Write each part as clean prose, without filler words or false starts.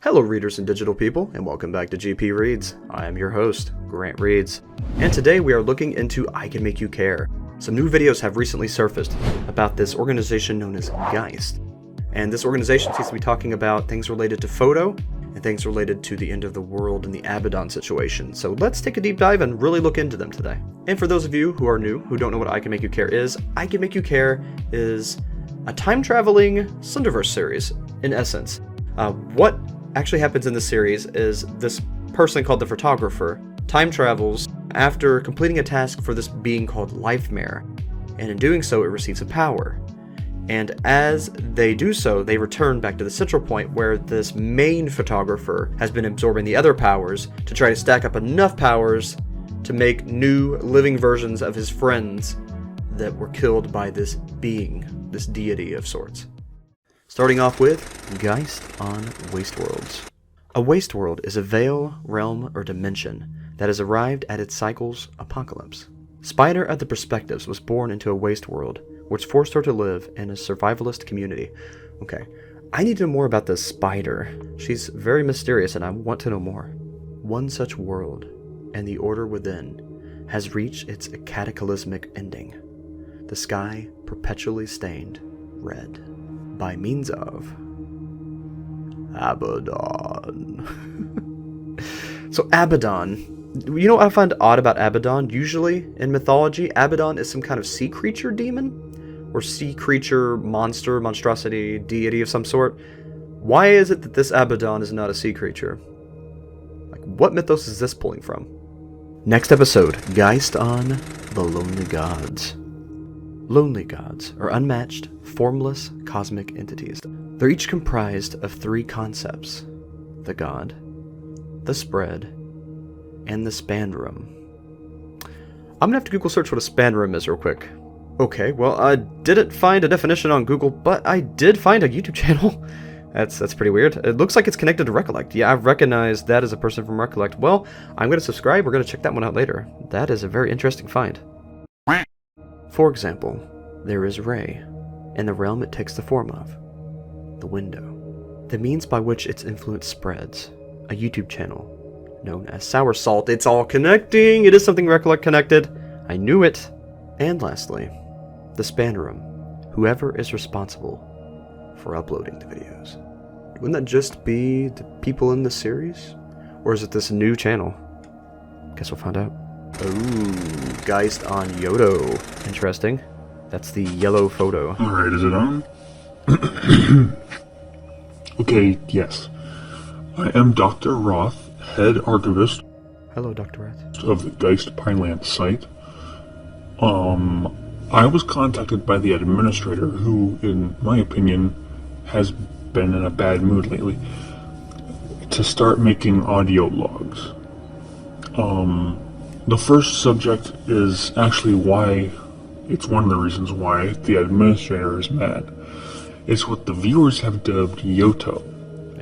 Hello readers and digital people, and welcome back to GP Reads. I am your host, Grant Reads, and today we are looking into I Can Make You Care. Some new videos have recently surfaced about this organization known as Geist. And this organization seems to be talking about things related to photo, and things related to the end of the world and the Abaddon situation. So let's take a deep dive and really look into them today. And for those of you who are new, who don't know what I Can Make You Care is, I Can Make You Care is a time-traveling Slenderverse series, in essence. What actually happens in this series is this person called the photographer time travels after completing a task for this being called Lifemare, and in doing so it receives a power. And as they do so, they return back to the central point where this main photographer has been absorbing the other powers to try to stack up enough powers to make new living versions of his friends that were killed by this being, this deity of sorts. Starting off with Geist on Waste Worlds. A waste world is a veil, realm, or dimension that has arrived at its cycle's apocalypse. Spider of the Perspectives was born into a waste world, which forced her to live in a survivalist community. Okay, I need to know more about this Spider. She's very mysterious and I want to know more. One such world, and the order within, has reached its cataclysmic ending. The sky perpetually stained red. By means of Abaddon. So Abaddon, you know what I find odd about Abaddon? Usually in mythology, Abaddon is some kind of sea creature demon, or sea creature, monster, monstrosity, deity of some sort. Why is it that this Abaddon is not a sea creature? Like, what mythos is this pulling from? Next episode, Geist on the Lonely Gods. Lonely gods are unmatched, formless, cosmic entities. They're each comprised of three concepts: the god, the spread, and the span room. I'm gonna have to Google search what a span room is real quick. Okay, well, I didn't find a definition on Google, but I did find a YouTube channel. That's pretty weird. It looks like it's connected to Recollect. Yeah, I recognize that as a person from Recollect. Well, I'm gonna subscribe. We're gonna check that one out later. That is a very interesting find. For example, there is Ray, and the realm it takes the form of, the window, the means by which its influence spreads, a YouTube channel known as Sour Salt. It's all connecting! It is something Recollect connected. I knew it. And lastly, the span room, whoever is responsible for uploading the videos. Wouldn't that just be the people in the series? Or is it this new channel? Guess we'll find out. Ooh, Geist on Yodo. Interesting. That's the yellow photo. Alright, is it on? Okay, yes. I am Dr. Roth, head archivist. Hello, Dr. Roth. Of the Geist Pineland site. I was contacted by the administrator who, in my opinion, has been in a bad mood lately, to start making audio logs. The first subject is actually why, it's one of the reasons why the administrator is mad. It's what the viewers have dubbed Yoto,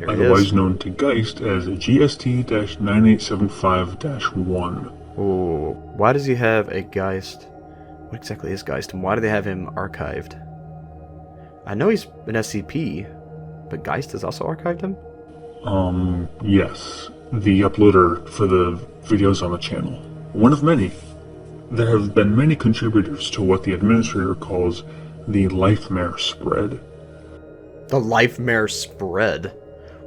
otherwise known to Geist as GST-9875-1. Oh, why does he have a Geist? What exactly is Geist, and why do they have him archived? I know he's an SCP, but Geist has also archived him? Yes. The uploader for the videos on the channel. One of many. There have been many contributors to what the administrator calls the Lifemare spread. The Lifemare spread?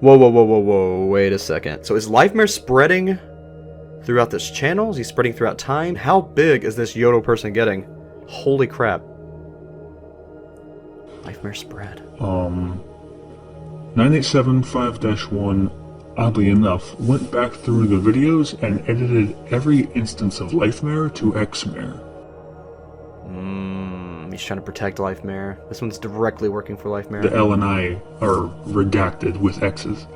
Whoa, wait a second. So is Lifemare spreading throughout this channel? Is he spreading throughout time? How big is this Yodo person getting? Holy crap. Lifemare spread. 9875-1, oddly enough, went back through the videos and edited every instance of Lifemare to Xmare. He's trying to protect Lifemare. This one's directly working for Lifemare. The L and I are redacted with X's.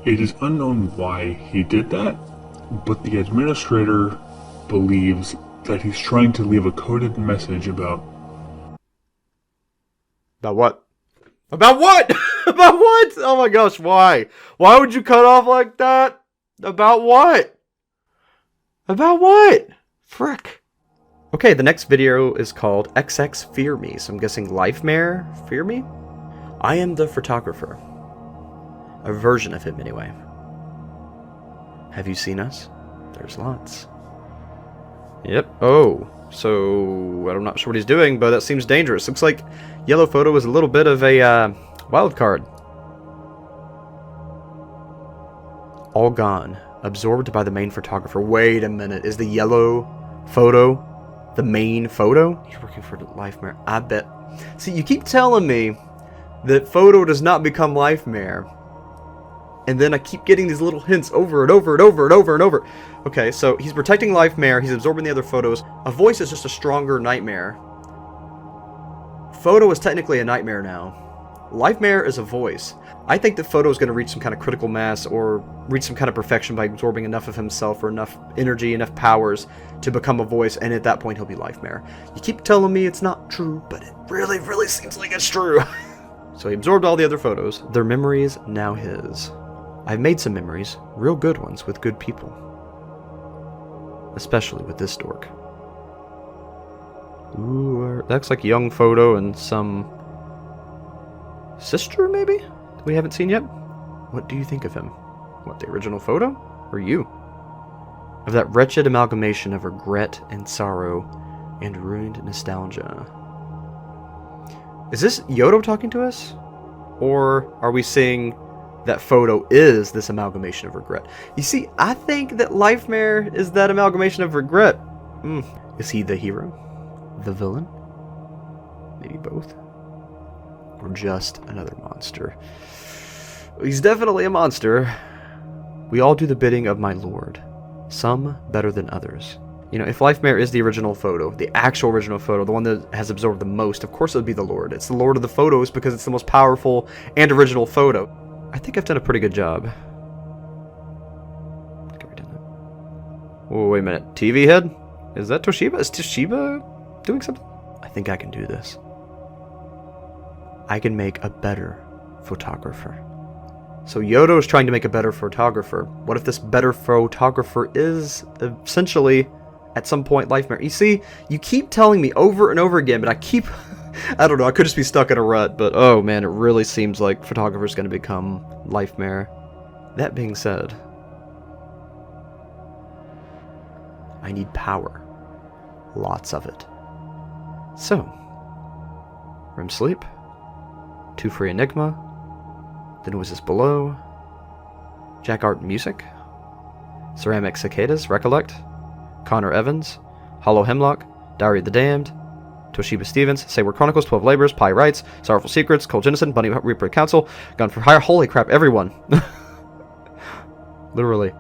It is unknown why he did that, but the administrator believes that he's trying to leave a coded message about... About what? About what? About what? Oh my gosh, why? Why would you cut off like that? About what? About what? Frick. Okay, the next video is called XX Fear Me, so I'm guessing Lifemare Fear Me? I am the photographer. A version of him, anyway. Have you seen us? There's lots. Yep. Oh, so I'm not sure what he's doing, but that seems dangerous. Looks like yellow photo is a little bit of a wild card. All gone. Absorbed by the main photographer. Wait a minute. Is the yellow photo the main photo? He's working for Lifemare. I bet. See, you keep telling me that photo does not become Lifemare. And then I keep getting these little hints over and over and over and over and over. Okay, so he's protecting Lifemare. He's absorbing the other photos. A voice is just a stronger nightmare. Photo is technically a nightmare now. Lifemare is a voice. I think that Photo is going to reach some kind of critical mass or reach some kind of perfection by absorbing enough of himself or enough energy, enough powers to become a voice, and at that point he'll be Lifemare. You keep telling me it's not true, but it really, really seems like it's true. So he absorbed all the other photos. Their memories, now his. I've made some memories, real good ones, with good people. Especially with this dork. Ooh, that looks like a young Photo and some sister, maybe? We haven't seen yet? What do you think of him? What, the original Photo? Or you? Of that wretched amalgamation of regret and sorrow and ruined nostalgia. Is this Yodo talking to us? Or are we seeing that Photo is this amalgamation of regret? You see, I think that Lifemare is that amalgamation of regret. Is he the hero? The villain? Maybe both? Or just another monster? He's definitely a monster. We all do the bidding of my lord. Some better than others. You know, if Lifemare is the original Photo, the actual original Photo, the one that has absorbed the most, of course it would be the lord. It's the lord of the photos because it's the most powerful and original Photo. I think I've done a pretty good job. Oh, wait a minute. TV head? Is that Toshiba? Is Toshiba doing something? I think I can do this. I can make a better photographer. So Yodo is trying to make a better photographer. What if this better photographer is essentially, at some point, Lifemare? You see, you keep telling me over and over again, but I keep... I don't know, I could just be stuck in a rut, but oh man, it really seems like photographer's going to become Lifemare. That being said, I need power. Lots of it. So, REM sleep, 2 free Enigma, the noises below, Jack Art music, Ceramic Cicadas, Recollect, Connor Evans, Hollow Hemlock, Diary of the Damned, Toshiba Stevens, Sayward Chronicles, 12 Labors, Pie Rights, Sorrowful Secrets, Cole Jennison, Bunny Reaper Council, Gun for Hire, holy crap, everyone! Literally.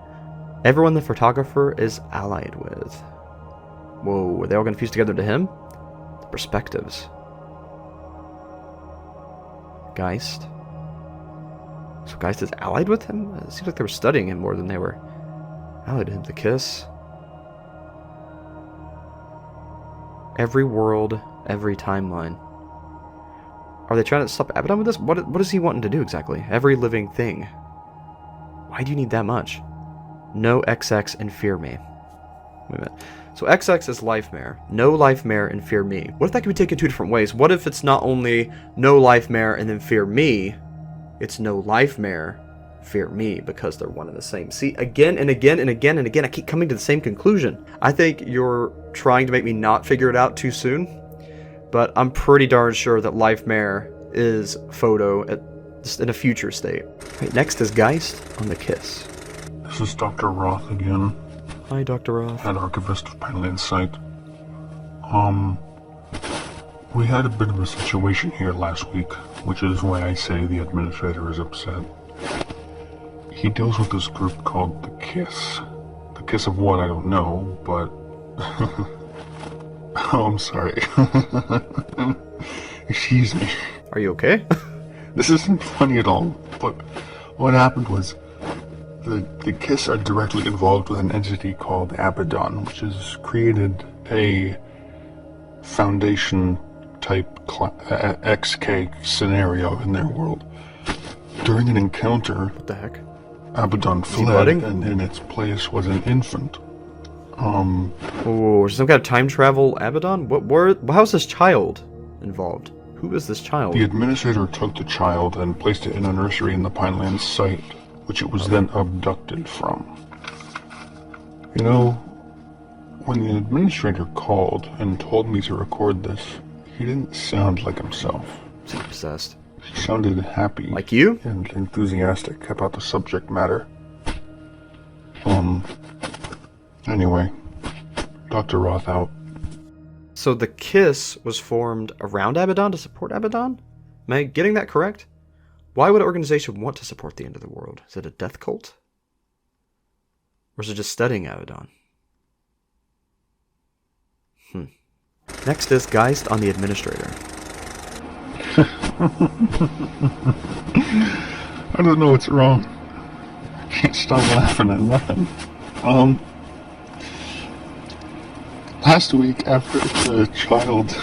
Everyone the photographer is allied with. Whoa, are they all going to fuse together to him? The perspectives. Geist. So Geist is allied with him? It seems like they were studying him more than they were allied to him. The kiss. Every world, every timeline. Are they trying to stop Abaddon with this? What is he wanting to do exactly? Every living thing. Why do you need that much? No XX and fear me. Wait a minute. So XX is Lifemare. No Lifemare and fear me. What if that could be taken 2 different ways? What if it's not only no Lifemare and then fear me, it's no Lifemare, fear me, because they're one and the same. See, again and again and again and again, I keep coming to the same conclusion. I think you're trying to make me not figure it out too soon, but I'm pretty darn sure that Lifemare is Photo just in a future state. Right, next is Geist on the kiss. This is Dr. Roth again. Hi, Dr. Roth. Head Archivist of Penal Insight. We had a bit of a situation here last week, which is why I say the administrator is upset. He deals with this group called the Kiss. The Kiss of what, I don't know, but... Oh, I'm sorry. Excuse me. Are you okay? This isn't funny at all, but what happened was the Kiss are directly involved with an entity called Abaddon, which has created a Foundation-type XK scenario in their world. During an encounter... What the heck? Abaddon fled, and in its place was an infant. Oh, some kind of time travel Abaddon? How's this child involved? Who is this child? The administrator took the child and placed it in a nursery in the Pinelands site, which it was then abducted from. You know, when the administrator called and told me to record this, he didn't sound like himself. Is he obsessed? He sounded happy. Like you? And enthusiastic about the subject matter. Anyway, Dr. Roth out. So the KISS was formed around Abaddon to support Abaddon? Am I getting that correct? Why would an organization want to support the end of the world? Is it a death cult? Or is it just studying Abaddon? Next is Geist on the Administrator. I don't know what's wrong. I can't stop laughing at nothing. Last week, after the child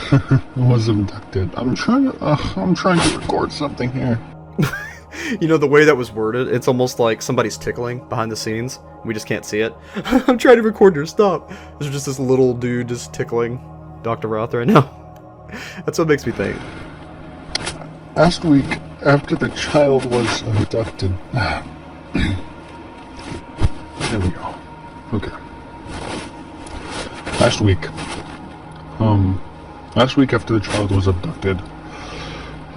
was abducted, I'm trying to record something here. You know, the way that was worded, it's almost like somebody's tickling behind the scenes. We just can't see it. I'm trying to record your stop. There's just this little dude just tickling Dr. Roth right now. That's what makes me think. Last week, after the child was abducted... There we go. Okay. Last week after the child was abducted,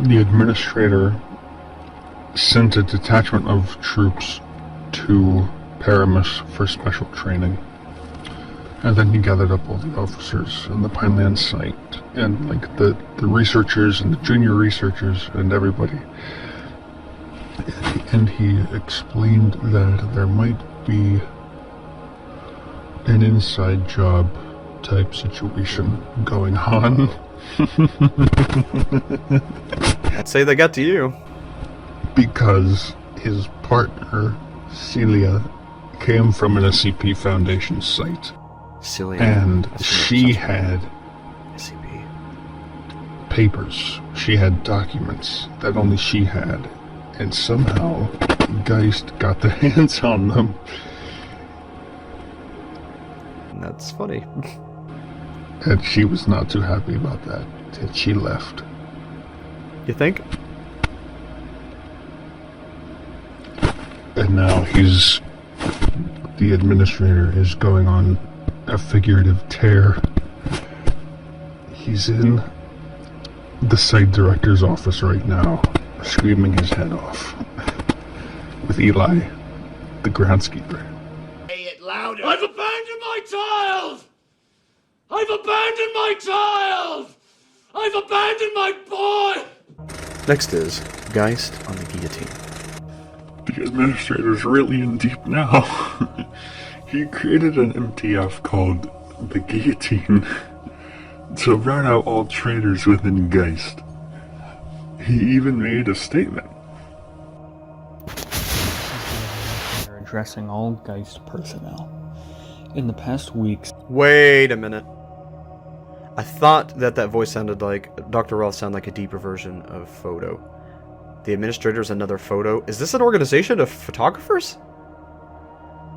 the administrator sent a detachment of troops to Paramus for special training. And then he gathered up all the officers in the Pinelands site, and like the researchers and the junior researchers and everybody. And he explained that there might be an inside job type situation going on. I'd say they got to you. Because his partner, Celia, came from an SCP Foundation site. Celia. And she had SCP papers. She had documents that only she had. And somehow, Geist got their hands on them. That's funny. And she was not too happy about that. And she left. You think? And now the administrator is going on a figurative tear. He's in the site director's office right now, screaming his head off. With Eli, the groundskeeper. Say it louder. I've abandoned my child! I've abandoned my child! I've abandoned my boy! Next is Geist on the Guillotine. The administrator's really in deep now. He created an MTF called the Guillotine to run out all traitors within Geist. He even made a statement. They're addressing all Geist personnel. In the past weeks... Wait a minute. I thought that voice sounded like... Dr. Roth sounded like a deeper version of Photo. The administrator is another Photo. Is this an organization of photographers?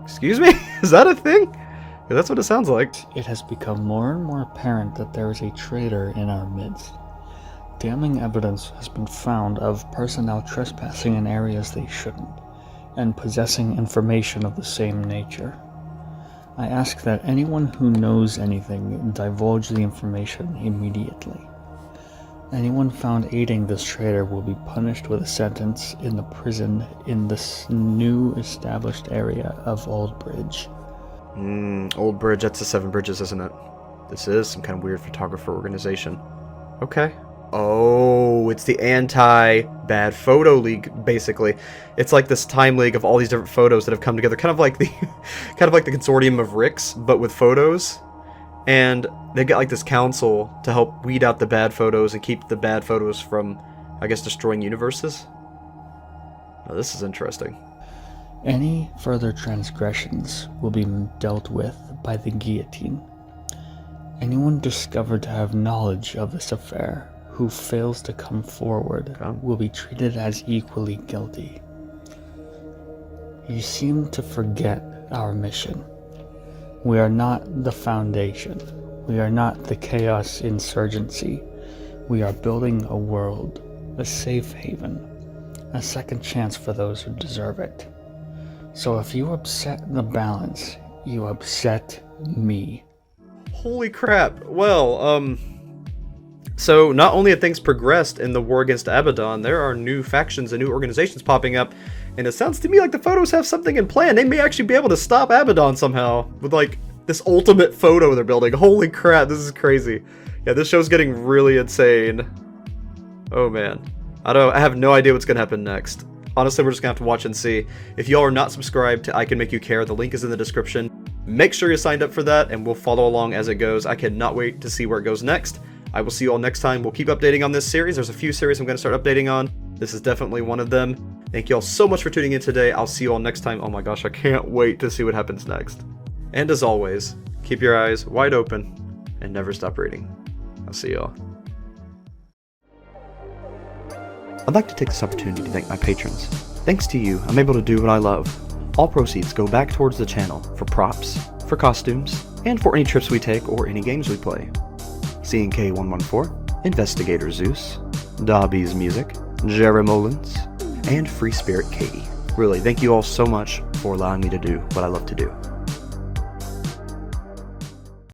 Excuse me? Is that a thing? Yeah, that's what it sounds like. It has become more and more apparent that there is a traitor in our midst. Damning evidence has been found of personnel trespassing in areas they shouldn't, and possessing information of the same nature. I ask that anyone who knows anything divulge the information immediately. Anyone found aiding this traitor will be punished with a sentence in the prison in this new established area of Old Bridge. Old Bridge, that's the Seven Bridges, isn't it? This is some kind of weird photographer organization. Okay. Oh, it's the anti-bad photo league, basically. It's like this time league of all these different photos that have come together, kind of like the consortium of Ricks, but with photos. And they've got like this council to help weed out the bad photos and keep the bad photos from, I guess, destroying universes. Now, this is interesting. Any further transgressions will be dealt with by the guillotine. Anyone discovered to have knowledge of this affair who fails to come forward will be treated as equally guilty. You seem to forget our mission. We are not the Foundation. We are not the Chaos Insurgency. We are building a world, a safe haven, a second chance for those who deserve it. So if you upset the balance, you upset me. Holy crap. Well, so not only have things progressed in the war against Abaddon, there are new factions and new organizations popping up, and it sounds to me like the photos have something in plan. They may actually be able to stop Abaddon somehow with like this ultimate photo they're building. Holy crap, this is crazy. Yeah, this show's getting really insane. Oh man. I have no idea what's gonna happen next. Honestly, we're just gonna have to watch and see. If y'all are not subscribed to I Can Make You Care, the link is in the description. Make sure you're signed up for that, and we'll follow along as it goes. I cannot wait to see where it goes next. I will see you all next time. We'll keep updating on this series. There's a few series I'm going to start updating on. This is definitely one of them. Thank you all so much for tuning in today. I'll see you all next time. Oh my gosh, I can't wait to see what happens next. And as always, keep your eyes wide open and never stop reading. I'll see y'all. I'd like to take this opportunity to thank my patrons. Thanks to you, I'm able to do what I love. All proceeds go back towards the channel for props, for costumes, and for any trips we take or any games we play. CNK114, Investigator Zeus, Dobby's Music, Jerry Mullins, and Free Spirit Katie. Really, thank you all so much for allowing me to do what I love to do.